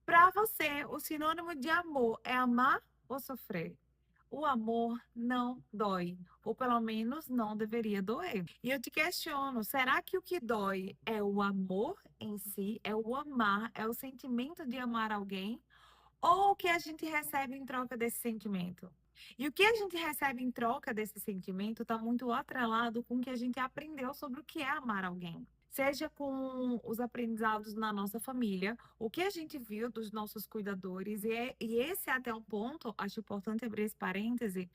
Para você, o sinônimo de amor é amar ou sofrer? O amor não dói, ou pelo menos não deveria doer. E eu te questiono, será que o que dói é o amor em si, é o amar, é o sentimento de amar alguém, ou o que a gente recebe em troca desse sentimento? E o que a gente recebe em troca desse sentimento está muito atrelado com o que a gente aprendeu sobre o que é amar alguém. Seja com os aprendizados na nossa família, o que a gente viu dos nossos cuidadores, e esse é até um ponto, acho importante abrir esse parêntese,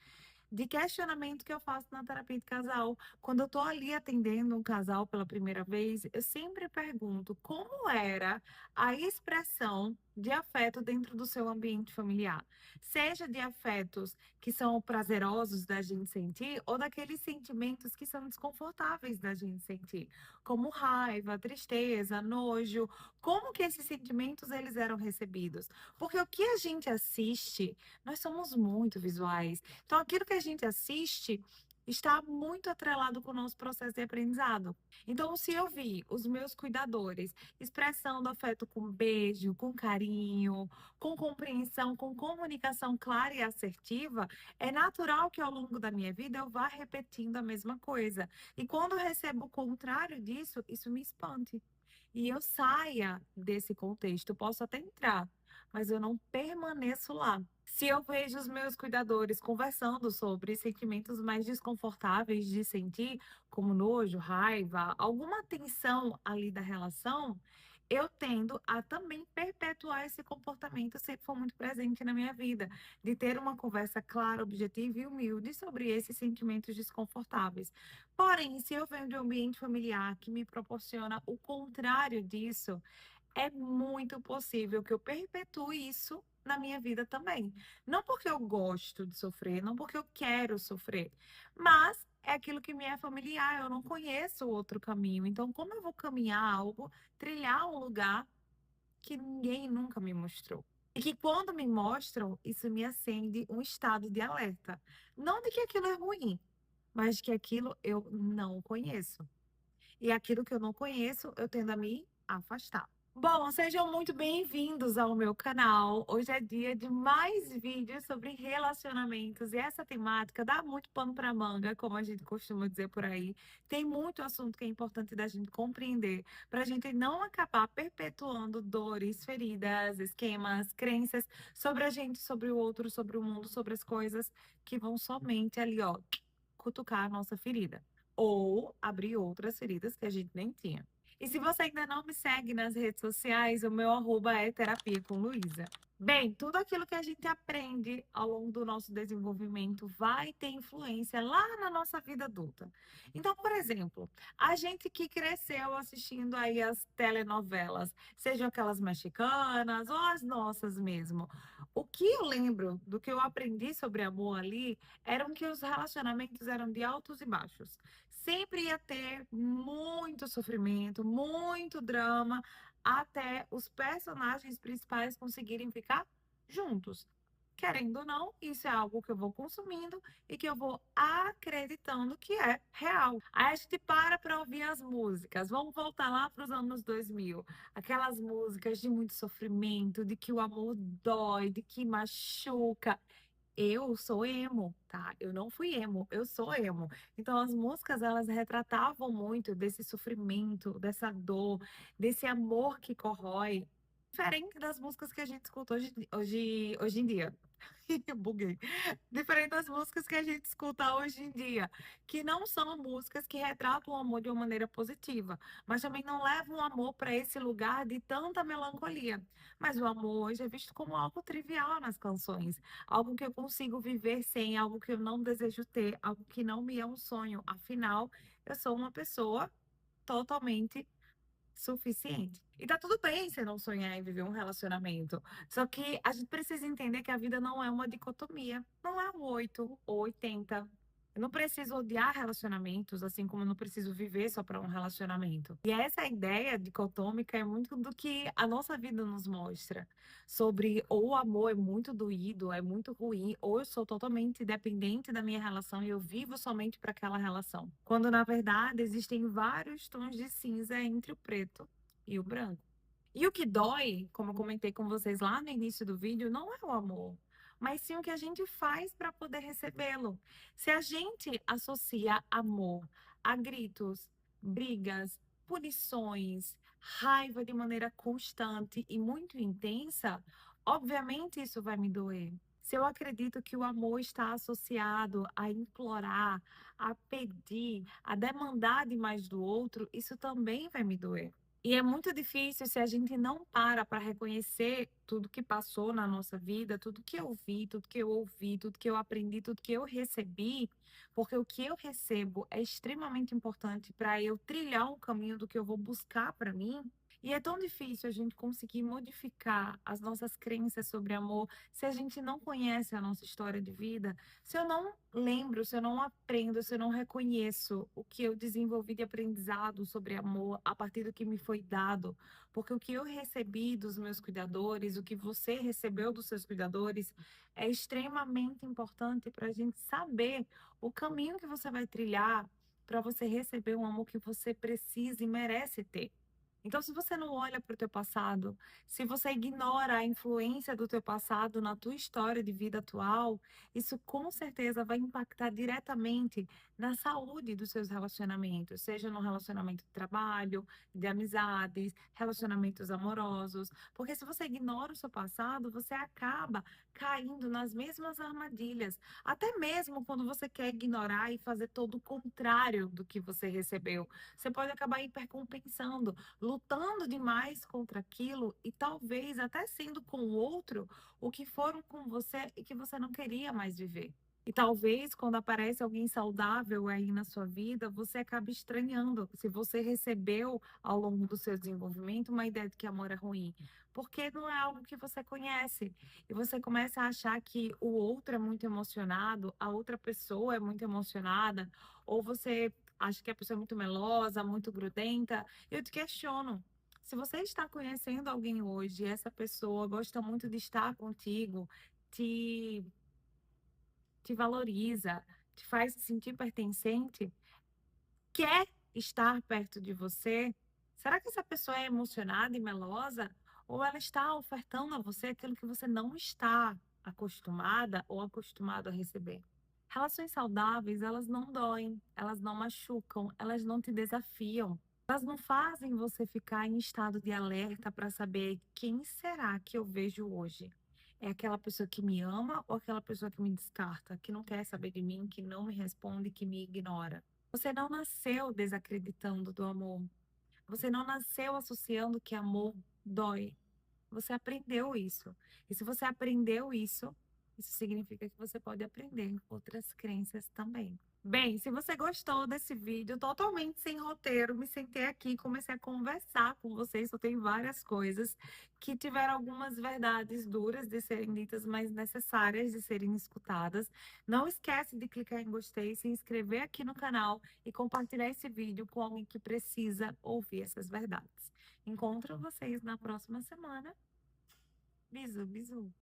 de questionamento que eu faço na terapia de casal. Quando eu estou ali atendendo um casal pela primeira vez, eu sempre pergunto como era a expressão de afeto dentro do seu ambiente familiar. Seja de afetos que são prazerosos da gente sentir, ou daqueles sentimentos que são desconfortáveis da gente sentir, como raiva, tristeza, nojo. Como que esses sentimentos eles eram recebidos? Porque o que a gente assiste, nós somos muito visuais. Então, aquilo que a gente assiste está muito atrelado com o nosso processo de aprendizado. Então, se eu vi os meus cuidadores expressando afeto com beijo, com carinho, com compreensão, com comunicação clara e assertiva, é natural que ao longo da minha vida eu vá repetindo a mesma coisa. E quando eu recebo o contrário disso, isso me espante. E eu saia desse contexto. Eu posso até entrar, mas eu não permaneço lá. Se eu vejo os meus cuidadores conversando sobre sentimentos mais desconfortáveis de sentir, como nojo, raiva, alguma tensão ali da relação, eu tendo a também perpetuar esse comportamento se for muito presente na minha vida, de ter uma conversa clara, objetiva e humilde sobre esses sentimentos desconfortáveis. Porém, se eu venho de um ambiente familiar que me proporciona o contrário disso, é muito possível que eu perpetue isso na minha vida também. Não porque eu gosto de sofrer, não porque eu quero sofrer, mas é aquilo que me é familiar, eu não conheço outro caminho. Então, como eu vou caminhar algo, trilhar um lugar que ninguém nunca me mostrou? E que quando me mostram, isso me acende um estado de alerta. Não de que aquilo é ruim, mas de que aquilo eu não conheço. E aquilo que eu não conheço, eu tendo a me afastar. Bom, sejam muito bem-vindos ao meu canal. Hoje é dia de mais vídeos sobre relacionamentos e essa temática dá muito pano para manga, como a gente costuma dizer por aí. Tem muito assunto que é importante da gente compreender para a gente não acabar perpetuando dores, feridas, esquemas, crenças sobre a gente, sobre o outro, sobre o mundo, sobre as coisas que vão somente ali, ó, cutucar a nossa ferida ou abrir outras feridas que a gente nem tinha. E se você ainda não me segue nas redes sociais, o meu arroba é terapia com Luísa. Bem, tudo aquilo que a gente aprende ao longo do nosso desenvolvimento vai ter influência lá na nossa vida adulta. Então, por exemplo, a gente que cresceu assistindo aí as telenovelas, sejam aquelas mexicanas ou as nossas mesmo, o que eu lembro do que eu aprendi sobre amor ali eram que os relacionamentos eram de altos e baixos. Sempre ia ter muito sofrimento, muito drama, até os personagens principais conseguirem ficar juntos. Querendo ou não, isso é algo que eu vou consumindo e que eu vou acreditando que é real. Aí a gente para ouvir as músicas. Vamos voltar lá para os anos 2000. Aquelas músicas de muito sofrimento, de que o amor dói, de que machuca. Eu sou emo, tá? Eu não fui emo, eu sou emo. Então as músicas elas retratavam muito desse sofrimento, dessa dor, desse amor que corrói, diferente das músicas que a gente escuta hoje em dia. Buguei. Diferente das músicas que a gente escuta hoje em dia, que não são músicas que retratam o amor de uma maneira positiva, mas também não levam o amor para esse lugar de tanta melancolia. Mas o amor hoje é visto como algo trivial nas canções, algo que eu consigo viver sem, algo que eu não desejo ter, algo que não me é um sonho. Afinal, eu sou uma pessoa totalmente suficiente. E tá tudo bem você não sonhar em viver um relacionamento. Só que a gente precisa entender que a vida não é uma dicotomia. Não é um 8 ou 80. Eu não preciso odiar relacionamentos, assim como eu não preciso viver só para um relacionamento. E essa ideia dicotômica é muito do que a nossa vida nos mostra. Sobre ou o amor é muito doído, é muito ruim, ou eu sou totalmente dependente da minha relação e eu vivo somente para aquela relação. Quando, na verdade, existem vários tons de cinza entre o preto e o branco. E o que dói, como eu comentei com vocês lá no início do vídeo, não é o amor, mas sim o que a gente faz para poder recebê-lo. Se a gente associa amor a gritos, brigas, punições, raiva de maneira constante e muito intensa, obviamente isso vai me doer. Se eu acredito que o amor está associado a implorar, a pedir, a demandar demais do outro, isso também vai me doer. E é muito difícil se a gente não para reconhecer tudo que passou na nossa vida, tudo que eu vi, tudo que eu ouvi, tudo que eu aprendi, tudo que eu recebi, porque o que eu recebo é extremamente importante para eu trilhar um caminho do que eu vou buscar para mim. E é tão difícil a gente conseguir modificar as nossas crenças sobre amor se a gente não conhece a nossa história de vida, se eu não lembro, se eu não aprendo, se eu não reconheço o que eu desenvolvi de aprendizado sobre amor a partir do que me foi dado, porque o que eu recebi dos meus cuidadores, o que você recebeu dos seus cuidadores, é extremamente importante para a gente saber o caminho que você vai trilhar para você receber o amor que você precisa e merece ter. Então, se você não olha para o teu passado, se você ignora a influência do teu passado na tua história de vida atual, isso com certeza vai impactar diretamente na saúde dos seus relacionamentos, seja no relacionamento de trabalho, de amizades, relacionamentos amorosos. Porque se você ignora o seu passado, você acaba caindo nas mesmas armadilhas. Até mesmo quando você quer ignorar e fazer todo o contrário do que você recebeu. Você pode acabar hipercompensando, lutando demais contra aquilo e talvez até sendo com o outro o que foram com você e que você não queria mais viver. E talvez quando aparece alguém saudável aí na sua vida, você acabe estranhando se você recebeu ao longo do seu desenvolvimento uma ideia de que amor é ruim, porque não é algo que você conhece. E você começa a achar que o outro é muito emocionado, a outra pessoa é muito emocionada, ou você acha que a pessoa é muito melosa, muito grudenta. Eu te questiono. Se você está conhecendo alguém hoje, e essa pessoa gosta muito de estar contigo, te te valoriza, te faz se sentir pertencente, quer estar perto de você, será que essa pessoa é emocionada e melosa? Ou ela está ofertando a você aquilo que você não está acostumada ou acostumado a receber? Relações saudáveis, elas não doem, elas não machucam, elas não te desafiam. Elas não fazem você ficar em estado de alerta para saber quem será que eu vejo hoje. É aquela pessoa que me ama ou aquela pessoa que me descarta, que não quer saber de mim, que não me responde, que me ignora? Você não nasceu desacreditando do amor. Você não nasceu associando que amor dói. Você aprendeu isso. E se você aprendeu isso, isso significa que você pode aprender outras crenças também. Bem, se você gostou desse vídeo totalmente sem roteiro, me sentei aqui e comecei a conversar com vocês. Eu tenho várias coisas que tiveram algumas verdades duras de serem ditas, mas necessárias de serem escutadas. Não esquece de clicar em gostei, se inscrever aqui no canal e compartilhar esse vídeo com alguém que precisa ouvir essas verdades. Encontro vocês na próxima semana. Bisu, bisu.